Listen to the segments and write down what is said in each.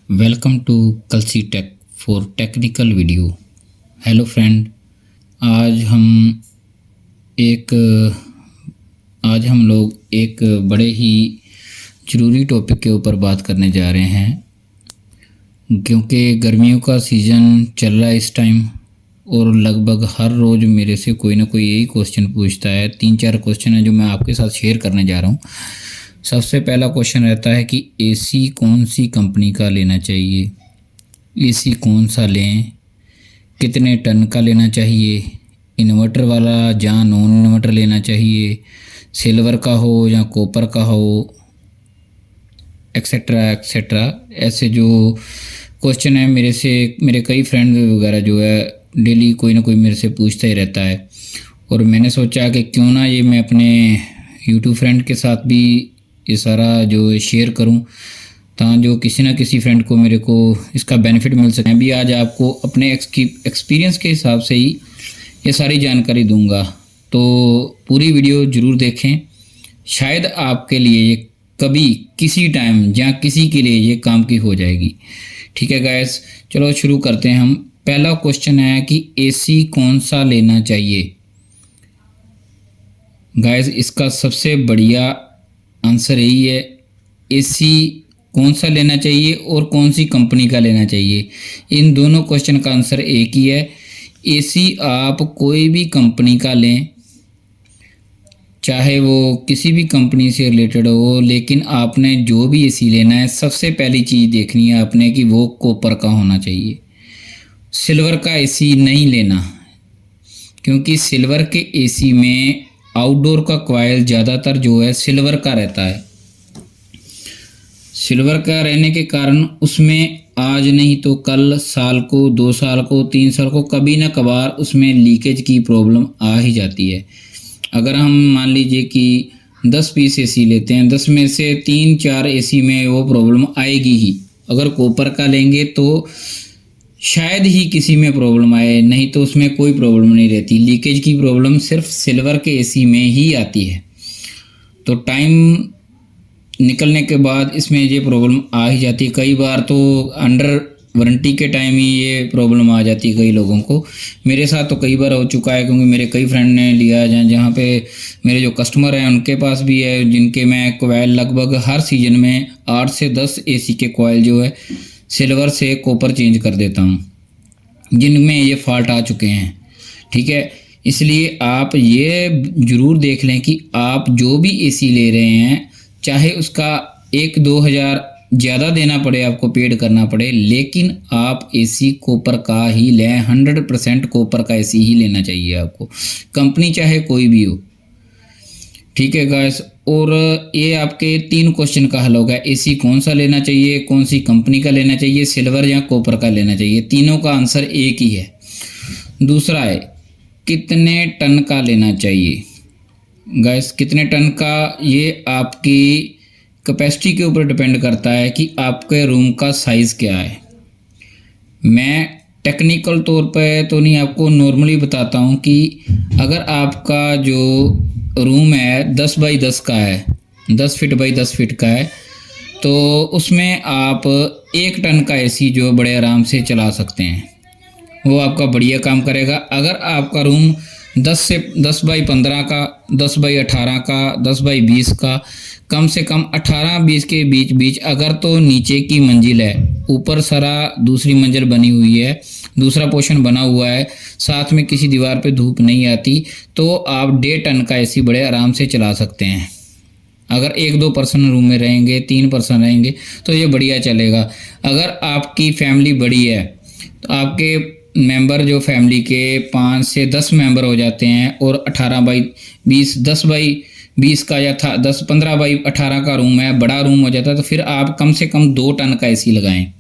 Welcome to Kalsi tech for technical video. Hello friend, आज हम एक आज हम लोग एक बड़े ही ज़रूरी टॉपिक के ऊपर बात करने जा रहे हैं, क्योंकि गर्मियों का सीज़न चल रहा है इस टाइम और लगभग हर रोज़ मेरे से कोई ना कोई यही क्वेश्चन पूछता है। 3-4 क्वेश्चन है जो मैं आपके साथ शेयर करने जा रहा हूँ। सबसे पहला क्वेश्चन रहता है कि एसी कौन सी कंपनी का लेना चाहिए, एसी कौन सा लें, कितने टन का लेना चाहिए, इन्वर्टर वाला या नॉन इन्वर्टर लेना चाहिए, सिल्वर का हो या कॉपर का हो, एक्सेट्रा एक्सेट्रा। ऐसे जो क्वेश्चन है मेरे कई फ्रेंड वगैरह जो है डेली कोई ना कोई मेरे से पूछता ही रहता है, और मैंने सोचा कि क्यों ना ये मैं अपने यूट्यूब फ्रेंड के साथ भी ये सारा जो शेयर करूं, जो किसी ना किसी फ्रेंड को मेरे को इसका बेनिफिट मिल सके। मैं भी आज आपको अपने एक्सपीरियंस के हिसाब से ही ये सारी जानकारी दूंगा, तो पूरी वीडियो ज़रूर देखें। शायद आपके लिए ये कभी किसी टाइम या किसी के लिए ये काम की हो जाएगी। ठीक है गाइस, चलो शुरू करते हैं हम। पहला क्वेश्चन है कि एसी कौन सा लेना चाहिए। गाइस, इसका सबसे बढ़िया आंसर यही है, एसी कौन सा लेना चाहिए और कौन सी कंपनी का लेना चाहिए। इन दोनों क्वेश्चन का आंसर एक ही है। एसी आप कोई भी कंपनी का लें, चाहे वो किसी भी कंपनी से रिलेटेड हो, लेकिन आपने जो भी एसी लेना है सबसे पहली चीज़ देखनी है आपने कि वो कॉपर का होना चाहिए। सिल्वर का एसी नहीं लेना, क्योंकि सिल्वर के एसी में आउटडोर का कॉइल ज़्यादातर जो है सिल्वर का रहता है। सिल्वर का रहने के कारण उसमें आज नहीं तो कल, साल को, 2 साल को, 3 साल को कभी ना कभार उसमें लीकेज की प्रॉब्लम आ ही जाती है। अगर हम मान लीजिए कि 10 पीस एसी लेते हैं, 10 में से 3-4 एसी में वो प्रॉब्लम आएगी ही। अगर कॉपर का लेंगे तो शायद ही किसी में प्रॉब्लम आए, नहीं तो उसमें कोई प्रॉब्लम नहीं रहती। लीकेज की प्रॉब्लम सिर्फ सिल्वर के एसी में ही आती है। तो टाइम निकलने के बाद इसमें ये प्रॉब्लम आ ही जाती है। कई बार तो अंडर वारंटी के टाइम ही ये प्रॉब्लम आ जाती है कई लोगों को। मेरे साथ तो कई बार हो चुका है, क्योंकि मेरे कई फ्रेंड ने लिया है, जहाँ पे मेरे जो कस्टमर हैं उनके पास भी है, जिनके मैं कोयल लगभग हर सीजन में 8 से 10 एसी के कोयल जो है सिल्वर से कॉपर चेंज कर देता हूँ, जिनमें ये फॉल्ट आ चुके हैं। ठीक है, इसलिए आप ये ज़रूर देख लें कि आप जो भी एसी ले रहे हैं, चाहे उसका 1-2 हज़ार ज़्यादा देना पड़े, आपको पेड करना पड़े, लेकिन आप एसी कॉपर का ही लें। 100% कॉपर का एसी ही लेना चाहिए आपको, कंपनी चाहे कोई भी हो। ठीक है गाइस, और ये आपके 3 क्वेश्चन का हल होगा। एसी कौन सा लेना चाहिए, कौन सी कंपनी का लेना चाहिए, सिल्वर या कॉपर का लेना चाहिए। तीनों का आंसर एक ही है। दूसरा है कितने टन का लेना चाहिए। गाइस, कितने टन का ये आपकी कैपेसिटी के ऊपर डिपेंड करता है कि आपके रूम का साइज़ क्या है। मैं टेक्निकल तौर पे तो नहीं, आपको नॉर्मली बताता हूँ कि अगर आपका जो रूम है 10 बाई 10 का है, 10 फीट बाई 10 फीट का है, तो उसमें आप 1 टन का एसी जो बड़े आराम से चला सकते हैं, वो आपका बढ़िया काम करेगा। अगर आपका रूम 10 बाई 15 का, 10 बाई 18 का, 10 बाई 20 का, कम से कम 18-20 के बीच अगर तो नीचे की मंजिल है, ऊपर सारा दूसरी मंजिल बनी हुई है, दूसरा पोर्शन बना हुआ है, साथ में किसी दीवार पे धूप नहीं आती, तो आप 1.5 टन का एसी बड़े आराम से चला सकते हैं। अगर 1-2 पर्सन रूम में रहेंगे, 3 पर्सन रहेंगे तो ये बढ़िया चलेगा। अगर आपकी फैमिली बड़ी है तो आपके मेंबर जो फैमिली के 5 से 10 मेंबर हो जाते हैं, और 18 बाई 20, 10 बाई 20 का या 15 बाई 18 का रूम है, बड़ा रूम हो जाता है, तो फिर आप कम से कम 2 टन का एसी लगाएं।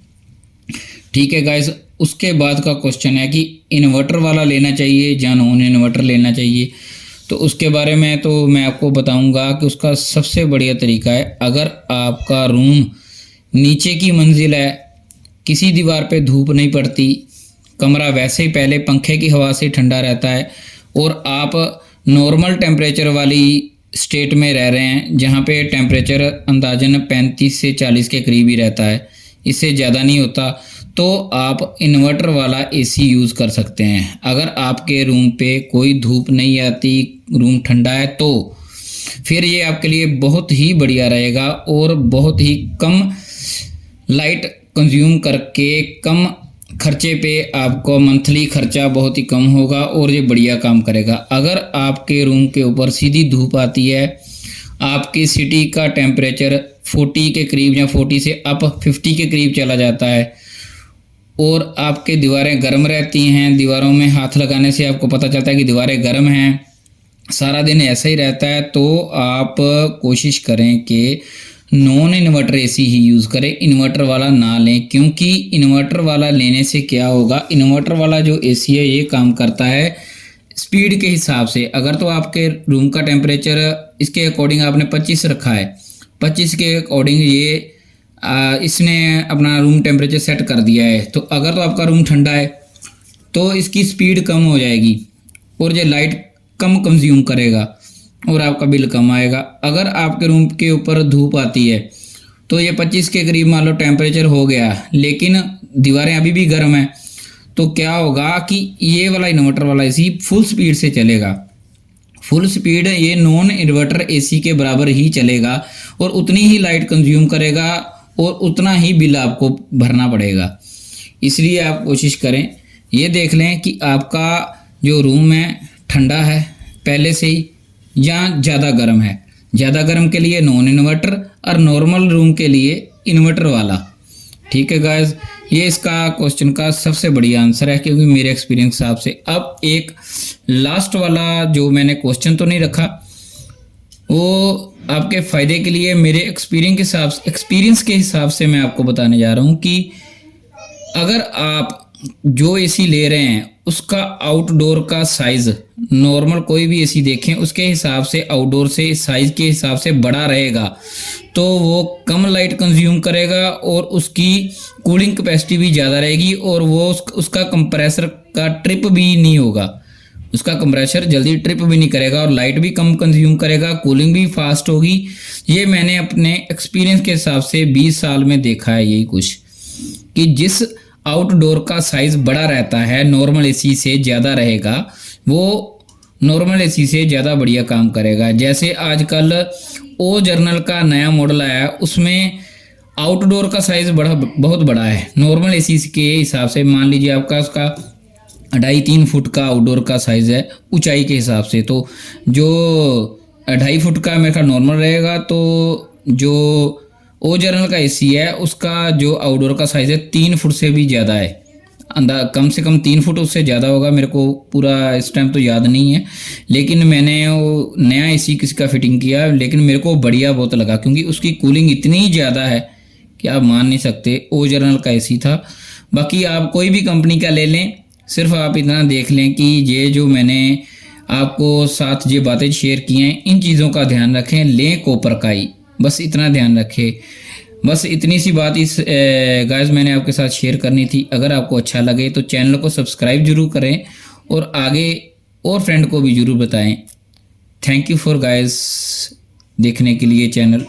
ठीक है गाइस, उसके बाद का क्वेश्चन है कि इन्वर्टर वाला लेना चाहिए या नॉन इन्वर्टर लेना चाहिए। तो उसके बारे में तो मैं आपको बताऊंगा कि उसका सबसे बढ़िया तरीका है, अगर आपका रूम नीचे की मंजिल है, किसी दीवार पे धूप नहीं पड़ती, कमरा वैसे ही पहले पंखे की हवा से ठंडा रहता है, और आप नॉर्मल टेम्परेचर वाली स्टेट में रह रहे हैं, जहाँ पे टेम्परेचर अंदाजन 35 से 40 के करीब ही रहता है, इससे ज़्यादा नहीं होता, तो आप इन्वर्टर वाला एसी यूज़ कर सकते हैं। अगर आपके रूम पे कोई धूप नहीं आती, रूम ठंडा है, तो फिर ये आपके लिए बहुत ही बढ़िया रहेगा और बहुत ही कम लाइट कंज्यूम करके कम खर्चे पे आपको मंथली खर्चा बहुत ही कम होगा और ये बढ़िया काम करेगा। अगर आपके रूम के ऊपर सीधी धूप आती है, आपकी सिटी का टेम्परेचर 40 के करीब या 40 से अप 50 के करीब चला जाता है और आपके दीवारें गर्म रहती हैं, दीवारों में हाथ लगाने से आपको पता चलता है कि दीवारें गर्म हैं, सारा दिन ऐसा ही रहता है, तो आप कोशिश करें कि नॉन इन्वर्टर एसी ही यूज़ करें, इन्वर्टर वाला ना लें। क्योंकि इन्वर्टर वाला लेने से क्या होगा, इन्वर्टर वाला जो एसी है ये काम करता है स्पीड के हिसाब से। अगर तो आपके रूम का टेम्परेचर इसके अकॉर्डिंग आपने 25 रखा है, 25 के अकॉर्डिंग ये इसने अपना रूम टेम्परेचर सेट कर दिया है, तो अगर तो आपका रूम ठंडा है तो इसकी स्पीड कम हो जाएगी और ये लाइट कम कंज्यूम करेगा और आपका बिल कम आएगा। अगर आपके रूम के ऊपर धूप आती है तो ये 25 के करीब मान लो टेम्परेचर हो गया, लेकिन दीवारें अभी भी गर्म हैं, तो क्या होगा कि ये वाला इन्वर्टर वाला एसी फुल स्पीड से चलेगा। फुल स्पीड ये नॉन इन्वर्टर एसी के बराबर ही चलेगा और उतनी ही लाइट कंज्यूम करेगा और उतना ही बिल आपको भरना पड़ेगा। इसलिए आप कोशिश करें, ये देख लें कि आपका जो रूम है ठंडा है पहले से ही या ज़्यादा गर्म है। ज़्यादा गर्म के लिए नॉन इन्वर्टर और नॉर्मल रूम के लिए इन्वर्टर वाला। ठीक है गाइस, ये इसका क्वेश्चन का सबसे बढ़िया आंसर है, क्योंकि मेरे एक्सपीरियंस के हिसाब से। अब एक लास्ट वाला जो मैंने क्वेश्चन तो नहीं रखा, वो आपके फ़ायदे के लिए मेरे एक्सपीरियंस के हिसाब से मैं आपको बताने जा रहा हूँ कि अगर आप जो एसी ले रहे हैं उसका आउटडोर का साइज़, नॉर्मल कोई भी एसी देखें उसके हिसाब से आउटडोर से साइज़ के हिसाब से बड़ा रहेगा, तो वो कम लाइट कंज्यूम करेगा और उसकी कूलिंग कैपेसिटी भी ज़्यादा रहेगी और वो उसका कंप्रेसर का ट्रिप भी नहीं होगा, उसका कंप्रेसर जल्दी ट्रिप भी नहीं करेगा और लाइट भी कम कंज्यूम करेगा, कूलिंग भी फास्ट होगी। ये मैंने अपने एक्सपीरियंस के हिसाब से 20 साल में देखा है यही कुछ, कि जिस आउटडोर का साइज़ बड़ा रहता है नॉर्मल एसी से ज़्यादा रहेगा, वो नॉर्मल एसी से ज़्यादा बढ़िया काम करेगा। जैसे आजकल ओ जर्नल का नया मॉडल आया है, उसमें आउटडोर का साइज़ बहुत बड़ा है नॉर्मल एसी के हिसाब से। मान लीजिए आपका उसका 2.5-3 फुट का आउटडोर का साइज़ है ऊंचाई के हिसाब से, तो जो 2.5 फुट का मेरे ख्याल नॉर्मल रहेगा, तो जो ओ जर्नल का एसी है उसका जो आउटडोर का साइज़ है 3 फुट से भी ज़्यादा है, कम से कम 3 फुट उससे ज़्यादा होगा। मेरे को पूरा इस टाइम तो याद नहीं है, लेकिन मैंने वो नया एसी किसी का फिटिंग किया, लेकिन मेरे को बढ़िया बहुत लगा क्योंकि उसकी कूलिंग इतनी ज़्यादा है कि आप मान नहीं सकते। ओ जर्नल का एसी था। बाकी आप कोई भी कंपनी का ले लें, सिर्फ आप इतना देख लें कि ये जो मैंने आपको साथ ये बातें शेयर की हैं, इन चीज़ों का ध्यान रखें, लें कॉपर का ही, बस इतना ध्यान रखें। बस इतनी सी बात इस गाइस मैंने आपके साथ शेयर करनी थी। अगर आपको अच्छा लगे तो चैनल को सब्सक्राइब जरूर करें और आगे और फ्रेंड को भी जरूर बताएं। थैंक यू फॉर गाइस देखने के लिए चैनल।